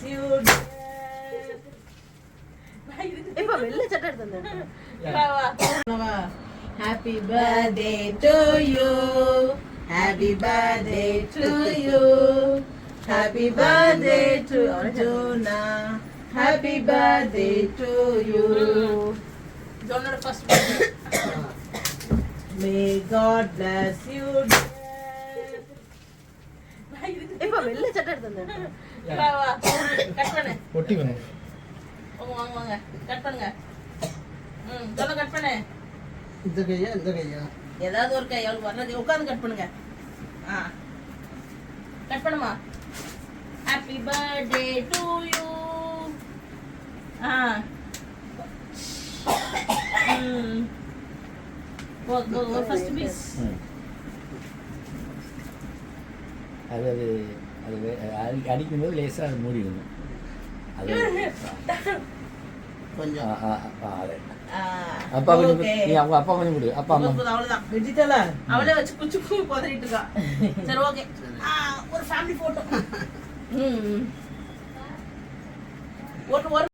you, dear. இப்ப வெள்ள சட்டை எடுத்து Happy birthday to you. Happy birthday to you. Happy birthday to Jonah. Happy birthday to you. Jonah first birthday. May God bless you, dear. இப்ப வெள்ள சட்டை எடுத்து cut பண்ணு ஒட்டி பண்ணு வாங்க வாங்க கட் பண்ணுங்க சொல்ல கட் பண்ணு இந்த கையா ஏதாவது ஒரு கை அவளுக்கு வர்றது உட்காந்து கட் பண்ணுங்க கட் பண்ணுமா ஹாப்பி பர்த்டே டு யூ ஒரு ஃபர்ஸ்ட் பீஸ் அது அடிக்கும்போது லேசாக அது மூடிடணும் அது கொஞ்சம் அப்பா கொஞ்சம் நீ அவங்க அப்பா கொஞ்சம் கொடு அப்பா அம்மா அவ்வளவுதான் வெஜிடலா அவளே வச்சு குச்சி குதறிட்டு இருக்கா சரி ஓகே ஒரு ஃபேமிலி போட்டோ ஒரு